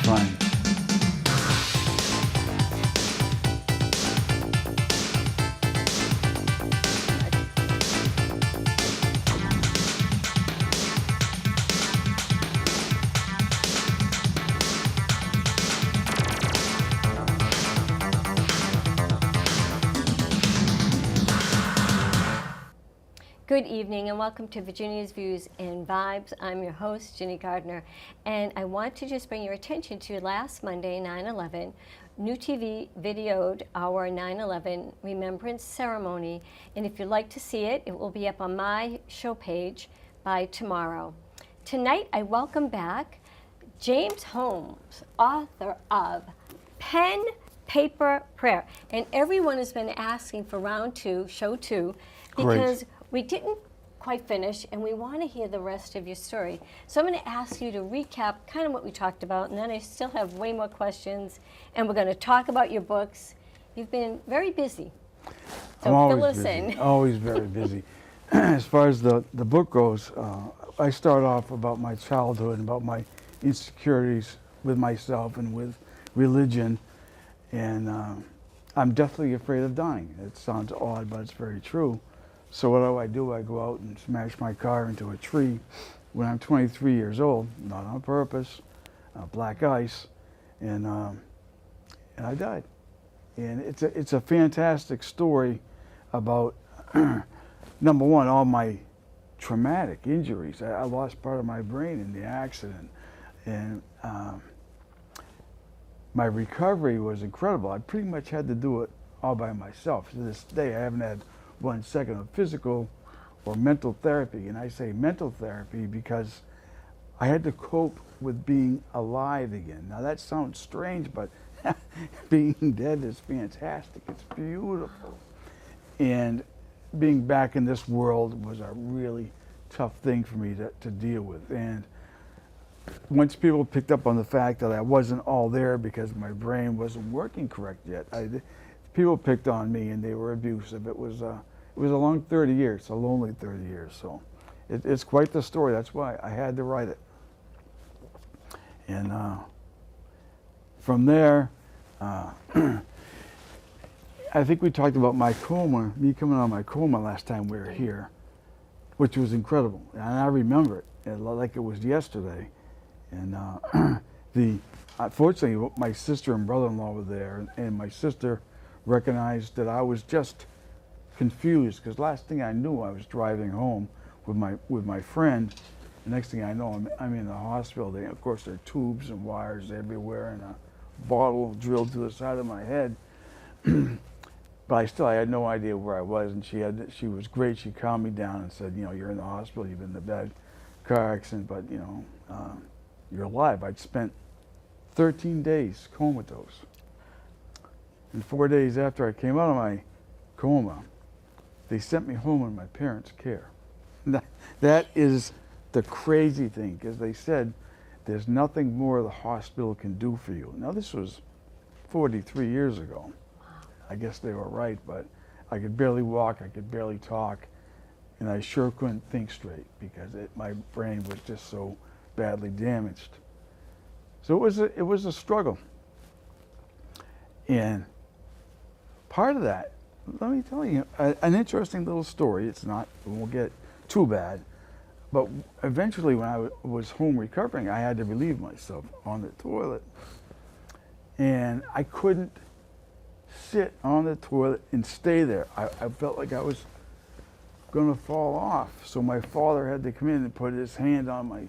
time. Good evening and welcome to Virginia's Views and Vibes. I'm your host, Ginny Gardner, and I want to just bring your attention to last Monday, 9/11. New TV videoed our 9/11 Remembrance Ceremony, and if you'd like to see it, it will be up on my show page by tomorrow. Tonight, I welcome back James Holmes, author of Pen, Paper, Prayer. And everyone has been asking for round two, show two, because we didn't quite finish and we want to hear the rest of your story. So I'm going to ask you to recap kind of what we talked about, and then I still have way more questions, and we're going to talk about your books. You've been very busy. So I'm fill always us busy, in. always very busy. As far as the book goes, I start off about my childhood, about my insecurities with myself and with religion, and I'm deathly afraid of dying. It sounds odd, but it's very true. So what do? I go out and smash my car into a tree when I'm 23 years old, not on purpose, black ice, and I died. And it's a fantastic story about, number one, all my traumatic injuries. I lost part of my brain in the accident, and my recovery was incredible. I pretty much had to do it all by myself. To this day, I haven't had 1 second of physical or mental therapy. And I say mental therapy because I had to cope with being alive again. Now that sounds strange, but being dead is fantastic. It's beautiful. And being back in this world was a really tough thing for me to deal with. And once people picked up on the fact that I wasn't all there because my brain wasn't working correct yet, people picked on me and they were abusive. It was a long 30 years, a lonely 30 years. So it's quite the story. That's why I had to write it. And from there, I think we talked about my coma, me coming out of my coma last time we were here, which was incredible. And I remember it like it was yesterday. And fortunately, my sister and brother-in-law were there, and my sister recognized that I was just confused, because last thing I knew, I was driving home with my friend. The next thing I know, I'm in the hospital. Of course, there are tubes and wires everywhere, and a bottle drilled to the side of my head. But I had no idea where I was, and she was great. She calmed me down and said, you're in the hospital. You've been in a bad car accident, but you're alive. I'd spent 13 days comatose. And 4 days after I came out of my coma, they sent me home in my parents' care. That is the crazy thing, because they said there's nothing more the hospital can do for you. Now this was 43 years ago. I guess they were right, but I could barely walk, I could barely talk, and I sure couldn't think straight because my brain was just so badly damaged. So it was a struggle. And part of that, let me tell you, an interesting little story. It won't get too bad, but eventually when I was home recovering, I had to relieve myself on the toilet. And I couldn't sit on the toilet and stay there. I felt like I was gonna fall off. So my father had to come in and put his hand on my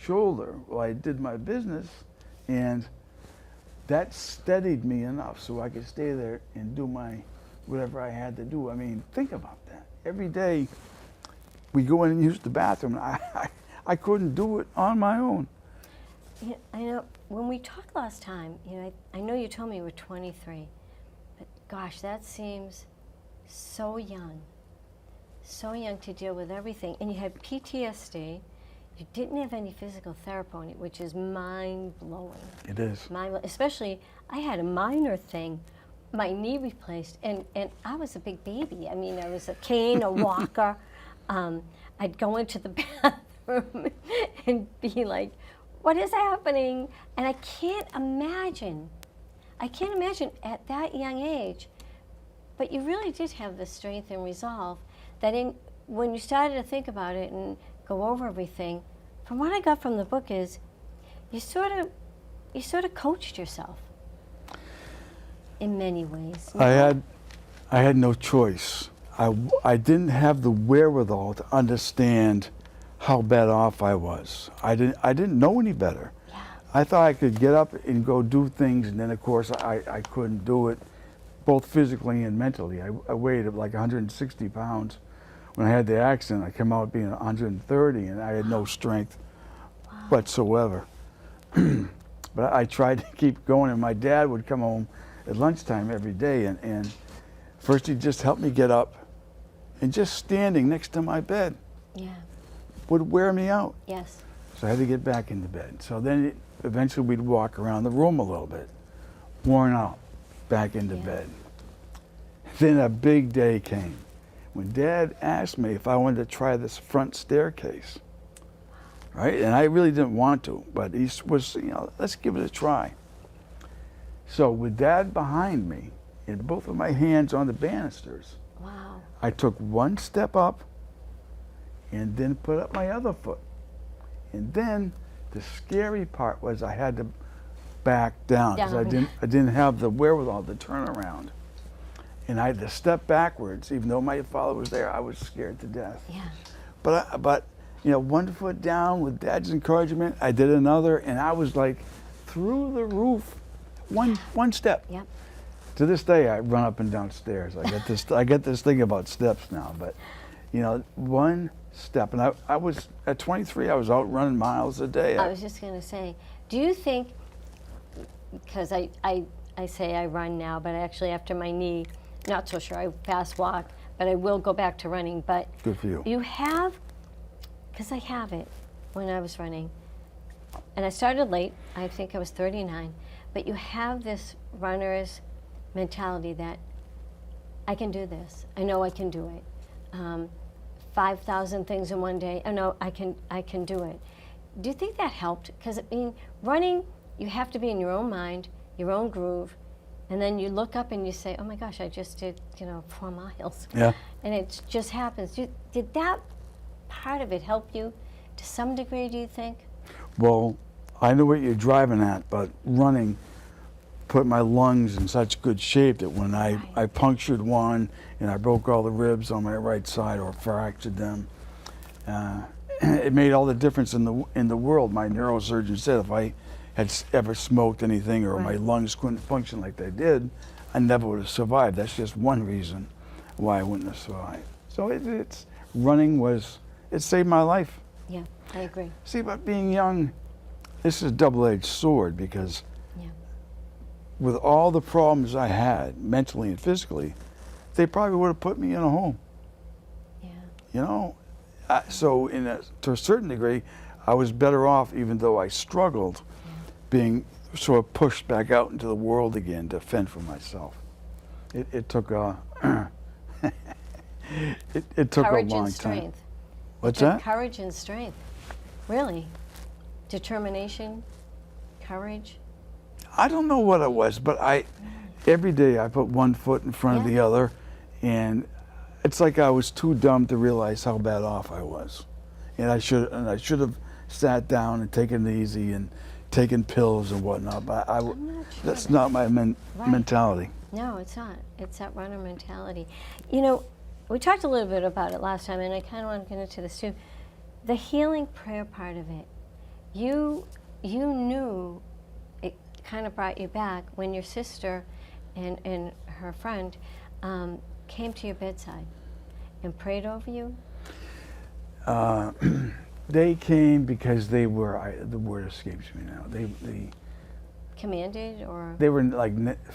shoulder while I did my business, and that steadied me enough so I could stay there and do whatever I had to do. I mean, think about that. Every day we go in and use the bathroom. I couldn't do it on my own. Yeah, I know, when we talked last time, I know you told me you were 23, but gosh, that seems so young to deal with everything. And you had PTSD. You didn't have any physical therapy, which is mind-blowing. It is. Especially, I had a minor thing, my knee replaced, and I was a big baby. I mean, I was a cane, a walker. I'd go into the bathroom and be like what is happening? And I can't imagine at that young age, but you really did have the strength and resolve that when you started to think about it and go over everything, from what I got from the book is you sort of coached yourself in many ways. I had no choice. I didn't have the wherewithal to understand how bad off I was. I didn't know any better. Yeah. I thought I could get up and go do things, and then of course I couldn't do it, both physically and mentally. I weighed like 160 pounds. When I had the accident, I came out being 130, and I had no strength whatsoever. But I tried to keep going, and my dad would come home at lunchtime every day, and first he'd just help me get up, and just standing next to my bed would wear me out. Yes. So I had to get back into bed. So then eventually we'd walk around the room a little bit, worn out, back into bed. Then a big day came when Dad asked me if I wanted to try this front staircase, right? And I really didn't want to, but he was, let's give it a try. So with Dad behind me and both of my hands on the banisters, Wow. I took one step up and then put up my other foot. And then the scary part was I had to back down because I didn't have the wherewithal to turn around. And I had to step backwards, even though my father was there. I was scared to death. Yeah. But one foot down with Dad's encouragement, I did another, and I was like through the roof, one step. Yep. To this day, I run up and down stairs. I get this thing about steps now, but one step. And I was at 23. I was out running miles a day. I was just going to say, do you think, because I say I run now, but actually after my knee, not so sure, I fast walk, but I will go back to running. But good for you. You have, because I have it when I was running, and I started late, I think I was 39, but you have this runner's mentality that I can do this. I know I can do it. 5,000 things in one day. I know I can do it. Do you think that helped? Because running, you have to be in your own mind, your own groove, and then you look up and you say, "Oh my gosh, I just did 4 miles." Yeah. And it just happens. Did that part of it help you to some degree? Do you think? Well, I know what you're driving at, but running put my lungs in such good shape that when I punctured one and I broke all the ribs on my right side or fractured them, it made all the difference in the world. My neurosurgeon said if I had ever smoked anything or my lungs couldn't function like they did, I never would have survived. That's just one reason why I wouldn't have survived. So running it saved my life. Yeah, I agree. See, but being young, this is a double-edged sword because with all the problems I had, mentally and physically, they probably would have put me in a home. Yeah. So to a certain degree, I was better off, even though I struggled, being sort of pushed back out into the world again to fend for myself. It took it took Courage a long and strength. time. What's It took that? Courage and strength. Really. Determination, courage. I don't know what it was, but every day I put one foot in front of the other, and it's like I was too dumb to realize how bad off I was, and I should have sat down and taken it easy and taken pills and whatnot. But that's not my mentality. No, it's not. It's that runner mentality. We talked a little bit about it last time, and I kind of want to get into this too. The healing prayer part of it. You knew it kind of brought you back when your sister and her friend came to your bedside and prayed over you. They came because they were, the word escapes me now, they Commanded or? They were like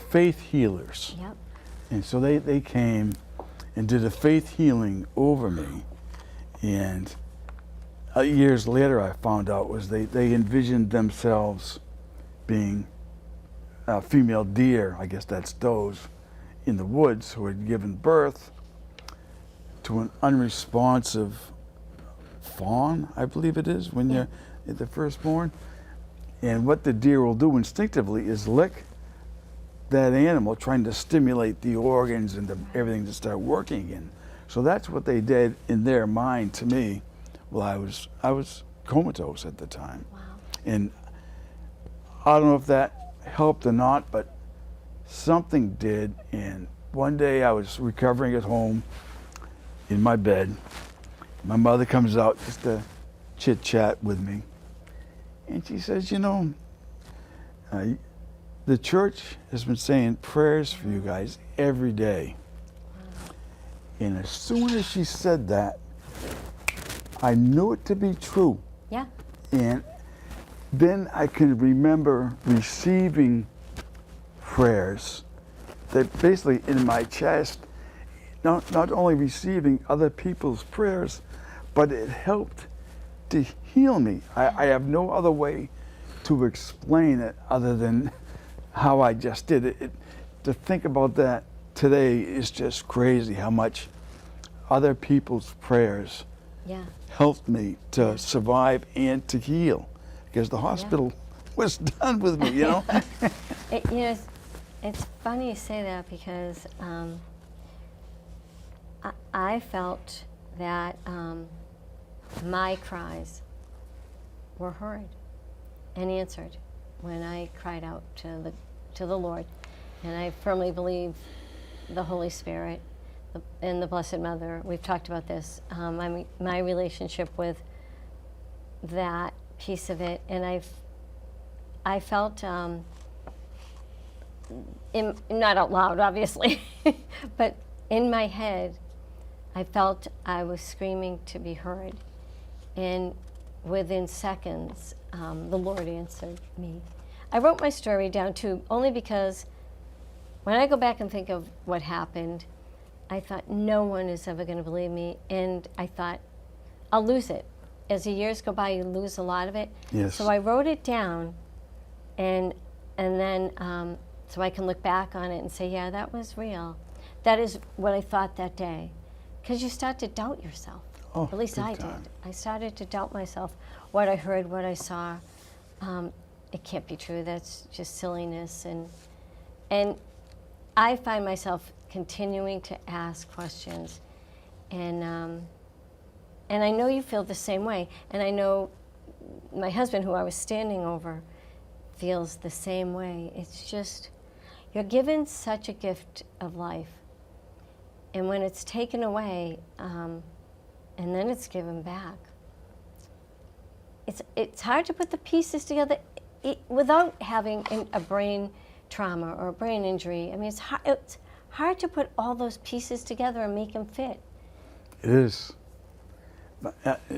faith healers. Yep. And so they came and did a faith healing over me. And years later I found out was they envisioned themselves being female deer, I guess that's does, in the woods who had given birth to an unresponsive fawn, I believe it is, when you're the firstborn. And what the deer will do instinctively is lick that animal, trying to stimulate the organs and everything to start working again. So that's what they did in their mind to me. Well, I was comatose at the time. Wow. And I don't know if that helped or not, but something did. And one day I was recovering at home in my bed. My mother comes out just to chit chat with me. And she says, you know, the church has been saying prayers for you guys every day. And as soon as she said that, I knew it to be true. Yeah. And then I could remember receiving prayers that basically in my chest, not only receiving other people's prayers, but it helped to heal me. I have no other way to explain it other than how I just did it. To think about that today is just crazy, how much other people's prayers helped me to survive and to heal, because the hospital was done with me, you know? You know, it's funny you say that, because I felt that my cries were heard and answered when I cried out to the Lord. And I firmly believe the Holy Spirit and the Blessed Mother, we've talked about this, my relationship with that piece of it. And I felt, not out loud, obviously, but in my head, I felt I was screaming to be heard. And within seconds, the Lord answered me. I wrote my story down too, only because when I go back and think of what happened, I thought no one is ever going to believe me, and I thought I'll lose it. As the years go by, you lose a lot of it. Yes. So I wrote it down, and then so I can look back on it and say, yeah, that was real. That is what I thought that day, because you start to doubt yourself. Oh, at least I time. did. I started to doubt myself, what I heard, what I saw. It can't be true. That's just silliness, and I find myself continuing to ask questions, and I know you feel the same way, and I know my husband, who I was standing over, feels the same way. It's just, you're given such a gift of life, and when it's taken away, and then it's given back, it's hard to put the pieces together without having a brain trauma or a brain injury. I mean, it's hard to put all those pieces together and make them fit. It is.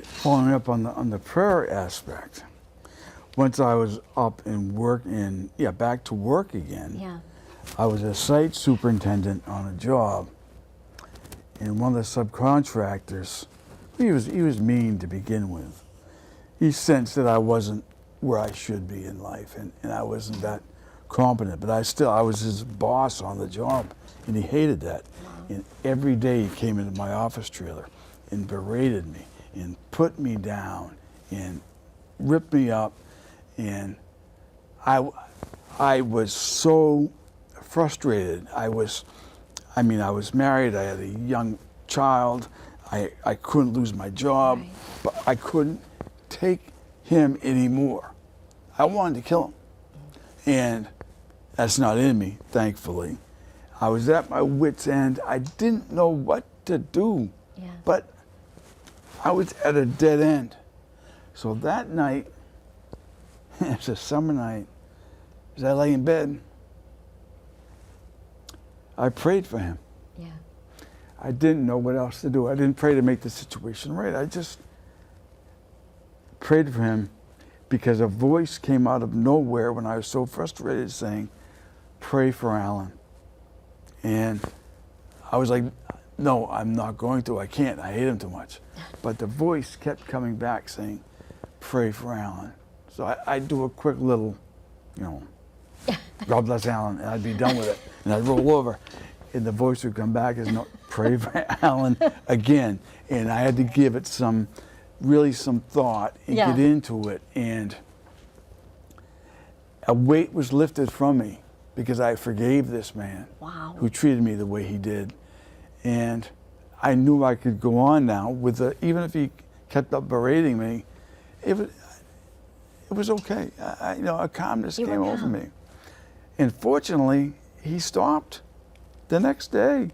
Following up on the prayer aspect, once I was up and back to work again, I was a site superintendent on a job, and one of the subcontractors, he was mean to begin with. He sensed that I wasn't where I should be in life, and I wasn't that competent, but I was his boss on the job, and he hated that. And every day he came into my office trailer and berated me and put me down and ripped me up, and I was so frustrated. I was married, I had a young child, I couldn't lose my job, but I couldn't take him anymore. I wanted to kill him, and that's not in me, thankfully. I was at my wit's end. I didn't know what to do, but I was at a dead end. So that night, it was a summer night, as I lay in bed, I prayed for him. Yeah. I didn't know what else to do. I didn't pray to make the situation right. I just prayed for him, because a voice came out of nowhere when I was so frustrated saying, pray for Alan. And I was like, no, I'm not going to. I can't. I hate him too much. But the voice kept coming back saying, pray for Alan. So I'd do a quick little, God bless Alan, and I'd be done with it. And I'd roll over, and the voice would come back as, no, pray for Alan again. And I had to give it some thought and get into it. And a weight was lifted from me because I forgave this man Wow. who treated me the way he did. And I knew I could go on now with even if he kept up berating me, it was okay. A calmness You were came over calm. me. And fortunately, he stopped the next day.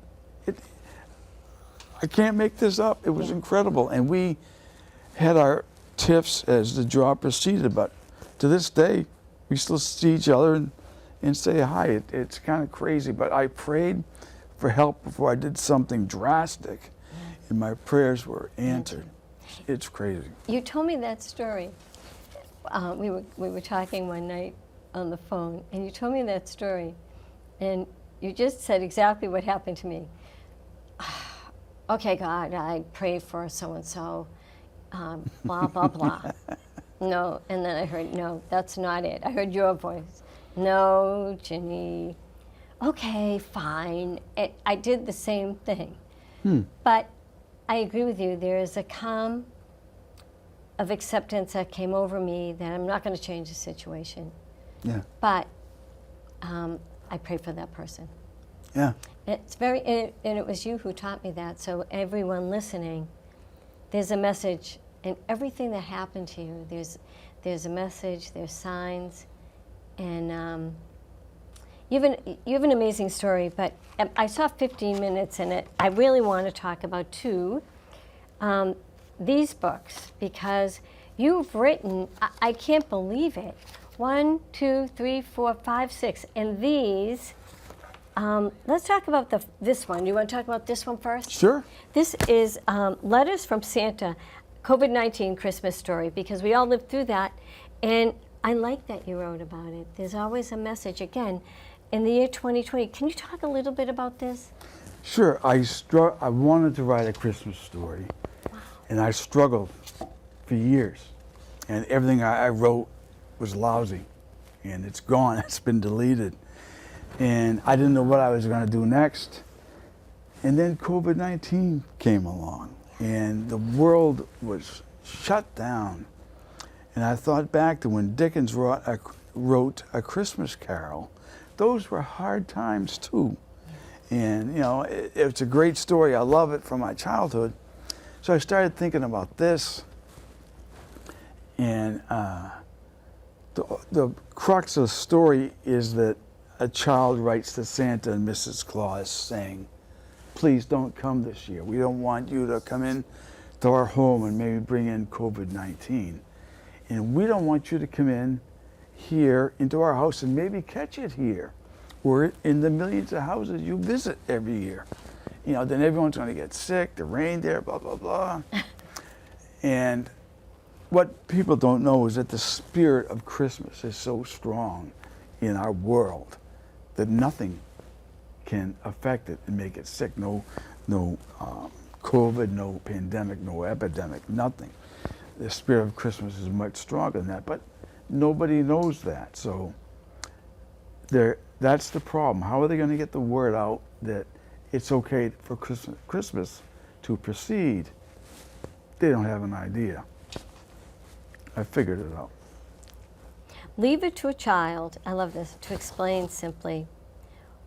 I can't make this up. It was incredible. And we had our tiffs as the job proceeded, but to this day, we still see each other and say hi. It's kind of crazy, but I prayed for help before I did something drastic, and my prayers were answered. It's crazy. You told me that story. We were talking one night on the phone, and you told me that story, and you just said exactly what happened to me. Okay, God, I prayed for so-and-so, blah, blah, blah. No, and then I heard, no, that's not it. I heard your voice. No, Ginny. Okay, fine. I did the same thing. But I agree with you. There is a calm of acceptance that came over me that I'm not going to change the situation. Yeah. But I prayed for that person. Yeah. It's and it was you who taught me that. So everyone listening, there's a message in everything that happened to you. There's a message. There's signs, and you have an amazing story. But I saw 15 minutes in it. I really want to talk about these books because you've written. I can't believe it. 1, 2, 3, 4, 5, 6, and these. Let's talk about this one. You want to talk about this one first? Sure. This is Letters from Santa, COVID-19 Christmas story, because we all lived through that. And I like that you wrote about it. There's always a message. Again, in the year 2020, can you talk a little bit about this? Sure. I wanted to write a Christmas story, and I struggled for years. And everything I wrote was lousy, and it's gone. It's been deleted. And I didn't know what I was going to do next. And then COVID-19 came along, and the world was shut down. And I thought back to when Dickens wrote A Christmas Carol. Those were hard times too. And it's a great story. I love it from my childhood. So I started thinking about this. And the crux of the story is that a child writes to Santa and Mrs. Claus saying, please don't come this year. We don't want you to come in to our home and maybe bring in COVID-19. And we don't want you to come in here into our house and maybe catch it here or in the millions of houses you visit every year. Then everyone's going to get sick, the reindeer, blah, blah, blah. And what people don't know is that the spirit of Christmas is so strong in our world that nothing can affect it and make it sick. No COVID, no pandemic, no epidemic, nothing. The spirit of Christmas is much stronger than that, but nobody knows that. So that's the problem. How are they going to get the word out that it's okay for Christmas to proceed? They don't have an idea. I figured it out. Leave it to a child, I love this, to explain simply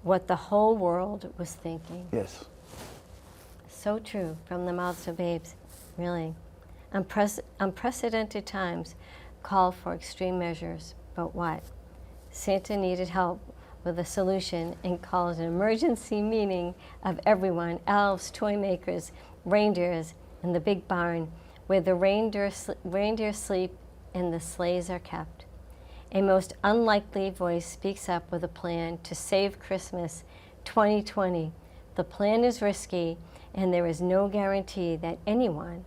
what the whole world was thinking. Yes. So true, from the mouths of babes, really. Unprecedented times call for extreme measures, but what? Santa needed help with a solution and called an emergency meeting of everyone, elves, toy makers, reindeers, in the big barn where the reindeer sleep and the sleighs are kept. A most unlikely voice speaks up with a plan to save Christmas 2020. The plan is risky, and there is no guarantee that anyone,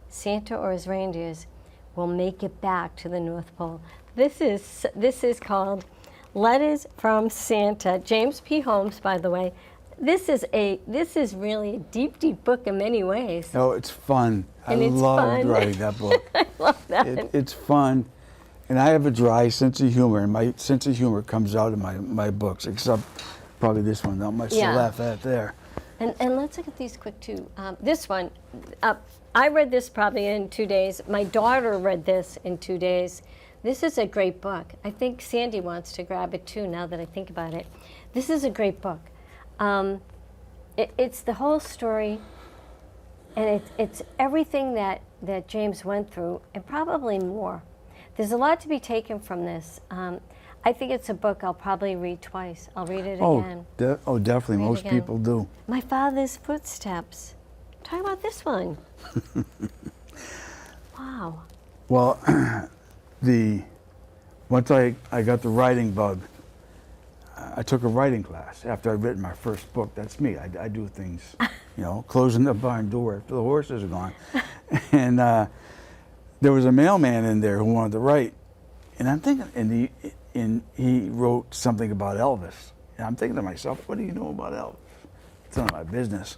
Santa or his reindeers, will make it back to the North Pole. This is called Letters from Santa. James P. Holmes, by the way. This is really a deep, deep book in many ways. No, it's fun. And I it's loved fun. writing that book. I love that. It's fun. And I have a dry sense of humor, and my sense of humor comes out in my books, except probably this one, not much to laugh at there. And let's look at these quick too. This one, I read this probably in 2 days. My daughter read this in 2 days. This is a great book. I think Sandy wants to grab it too, now that I think about it. This is a great book. It's the whole story, and it's everything that James went through, and probably more. There's a lot to be taken from this. I think it's a book I'll probably read twice. I'll read it again. Definitely. Read Most again. people do. My Father's Footsteps. Talk about this one. Wow. Well, once I got the writing bug, I took a writing class after I'd written my first book. That's me. I do things, closing the barn door after the horses are gone. And there was a mailman in there who wanted to write, and I'm thinking, and he wrote something about Elvis. And I'm thinking to myself, what do you know about Elvis? It's none of my business.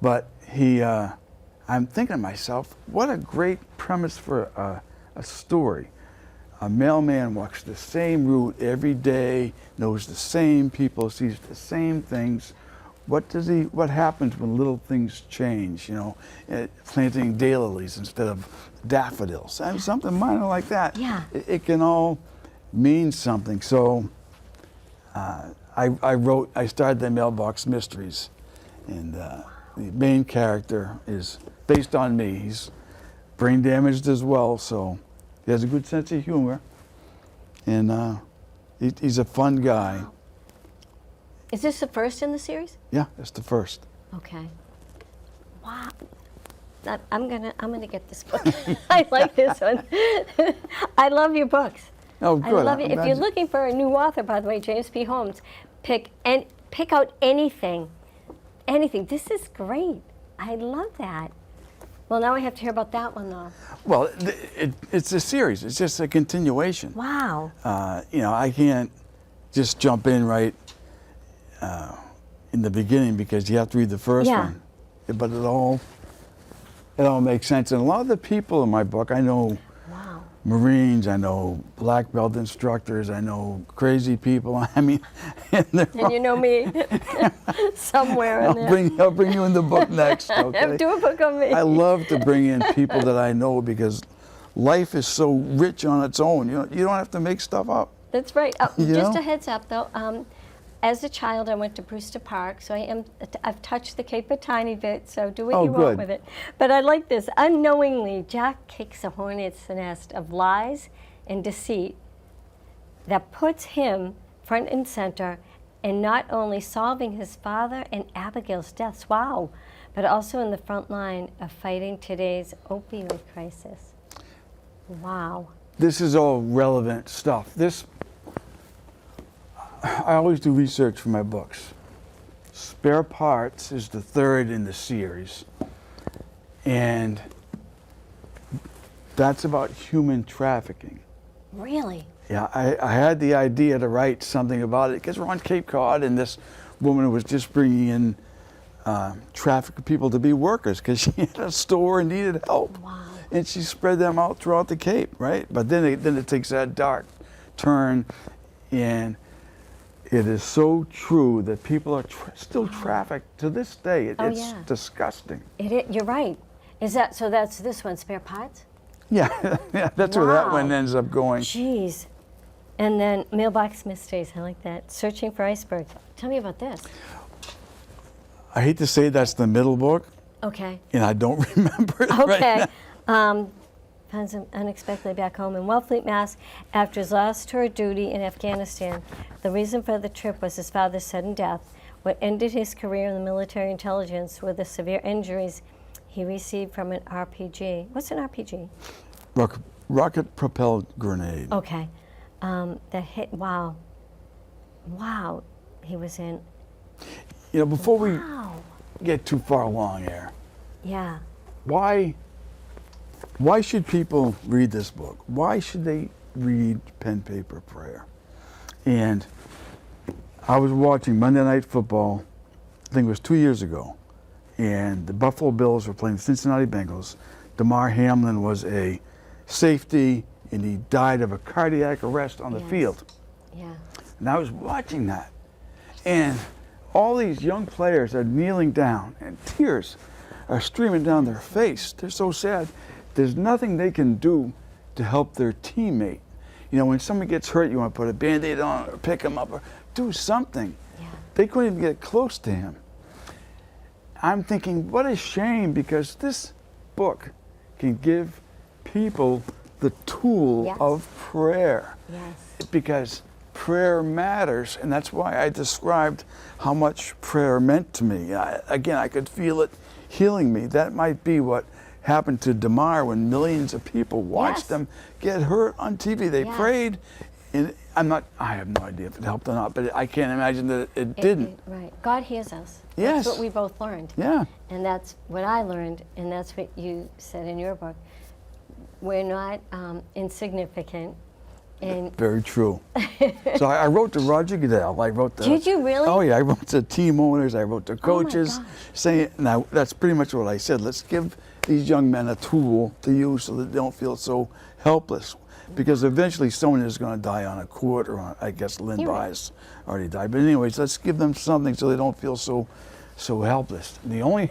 But I'm thinking to myself, what a great premise for a story. A mailman walks the same route every day, knows the same people, sees the same things. What happens when little things change, planting daylilies instead of daffodils, and something minor like that. Yeah. It can all mean something. So I started the Mailbox Mysteries, and the main character is based on me. He's brain damaged as well, so he has a good sense of humor, and he's a fun guy. Is this the first in the series? Yeah, that's the first. Okay. Wow. I'm gonna get this book. I like this one. I love your books. Oh, good. I love it. If you're looking for a new author, by the way, James P. Holmes, pick out anything. Anything. This is great. I love that. Well, now I have to hear about that one, though. Well, it's a series. It's just a continuation. Wow. I can't just jump in right in the beginning because you have to read the first one. But it all makes sense. And a lot of the people in my book, I know Marines, I know black belt instructors, I know crazy people. I mean, and you know me somewhere in there. I'll bring you in the book next. Okay? Do a book on me. I love to bring in people that I know because life is so rich on its own. You don't have to make stuff up. That's right. Just a heads up, though. As a child, I went to Brewster Park, so I've touched the Cape a tiny bit, so do what you want with it. But I like this. Unknowingly, Jack kicks a hornet's nest of lies and deceit that puts him front and center in not only solving his father and Abigail's deaths, wow, but also in the front line of fighting today's opioid crisis. Wow. This is all relevant stuff. I always do research for my books. Spare Parts is the third in the series, and that's about human trafficking. Really? Yeah, I had the idea to write something about it because we're on Cape Cod, and this woman was just bringing in trafficked people to be workers because she had a store and needed help. Wow. And she spread them out throughout the Cape, right? But then it takes that dark turn, and it is so true that people are still trafficked to this day. It's disgusting. You're right. So that's this one, Spare Parts? Yeah, that's where that one ends up going. Jeez. And then Mailbox Mysteries, I like that. Searching for Icebergs. Tell me about this. I hate to say that's the middle book. Okay. And I don't remember it right now. Finds him unexpectedly back home in Wellfleet, Mass. after his last tour of duty in Afghanistan. The reason for the trip was his father's sudden death. What ended his career in the military intelligence were the severe injuries he received from an RPG. What's an RPG? Rocket-propelled grenade. Okay. That hit, wow. Wow, he was in. Before we get too far along here. Yeah. Why should people read this book? Why should they read Pen, Paper, Prayer? And I was watching Monday Night Football, I think it was 2 years ago, and the Buffalo Bills were playing the Cincinnati Bengals. Damar Hamlin was a safety, and he died of a cardiac arrest on the field. Yeah. And I was watching that, and all these young players are kneeling down, and tears are streaming down their face. They're so sad. There's nothing they can do to help their teammate. You know, when someone gets hurt, you want to put a Band-Aid on or pick them up or do something. Yeah. They couldn't even get close to him. I'm thinking, what a shame, because this book can give people the tool Yes. of prayer. Yes. Because prayer matters, and that's why I described how much prayer meant to me. Again, I could feel it healing me. That might be what happened to Damar when millions of people watched Yes. them get hurt on TV. They Yes. prayed, and I have no idea if it helped or not, but I can't imagine that it didn't. Right. God hears us. Yes. That's what we both learned. Yeah. And that's what I learned, and that's what you said in your book. We're not insignificant. And Very true. So I wrote to Roger Goodell. I wrote to. Did you really? Oh yeah, I wrote to team owners. I wrote to coaches, gosh. saying, now that's pretty much what I said. Let's give these young men a tool to use so that they don't feel so helpless, because eventually someone is going to die on a court, or on, I guess Lynn You're right. Bias already died. But anyways, let's give them something so they don't feel so helpless. The only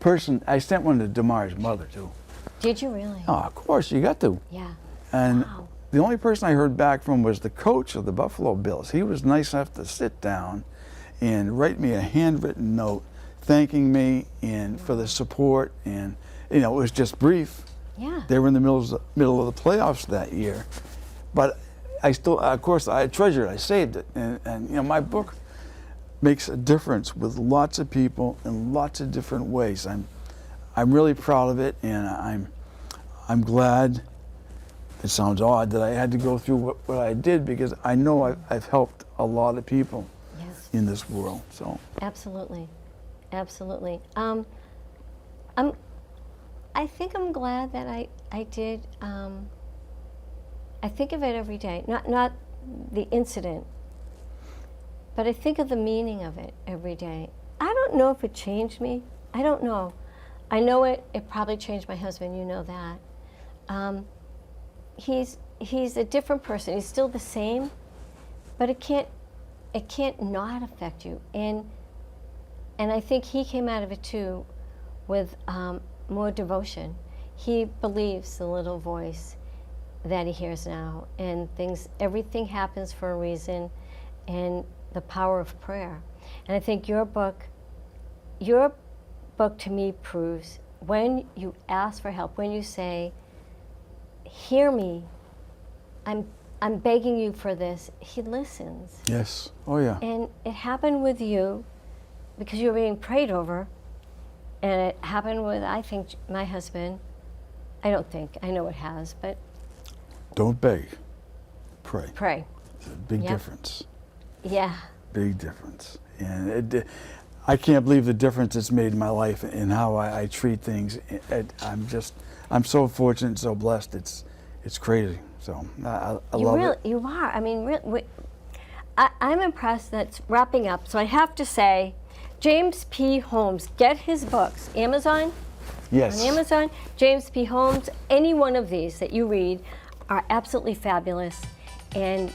person I sent one to Damar's mother too. Did you really? Oh, of course you got to. Yeah. And Wow. the only person I heard back from was the coach of the Buffalo Bills. He was nice enough to sit down and write me a handwritten note thanking me and for the support. And, you know, it was just brief. Yeah. They were in the middle of the playoffs that year. But I still, of course, I treasured it. I saved it. And you know, my book makes a difference with lots of people in lots of different ways. I'm really proud of it, and I'm glad. It sounds odd that I had to go through what I did, because I know I've helped a lot of people Yes. in this world. So Absolutely. Absolutely. I think I'm glad that I did. I think of it every day. Not the incident, but I think of the meaning of it every day. I don't know if it changed me. I don't know. I know it probably changed my husband. You know that. He's a different person. He's still the same, but it can't not affect you. And I think he came out of it too with more devotion. He believes the little voice that he hears now, and everything happens for a reason, and the power of prayer. And I think your book to me proves, when you ask for help, when you say, hear me, I'm begging you for this, he listens. yes, oh yeah, And it happened with you because you were being prayed over, and it happened with, I think, my husband. I don't think, I know it has, but don't beg, pray. pray. It's a big Yep. difference, Yeah. big difference. And I can't believe the difference it's made in my life and how I treat things. I'm so fortunate and so blessed. It's crazy. So I love it. You are. I mean, I'm impressed. That's wrapping up. So I have to say, James P. Holmes, get his books. Amazon? Yes. On Amazon, James P. Holmes, any one of these that you read are absolutely fabulous. And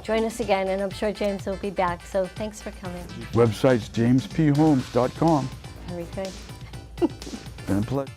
join us again, and I'm sure James will be back. So thanks for coming. Website's jamespholmes.com. Very good. Been a pleasure.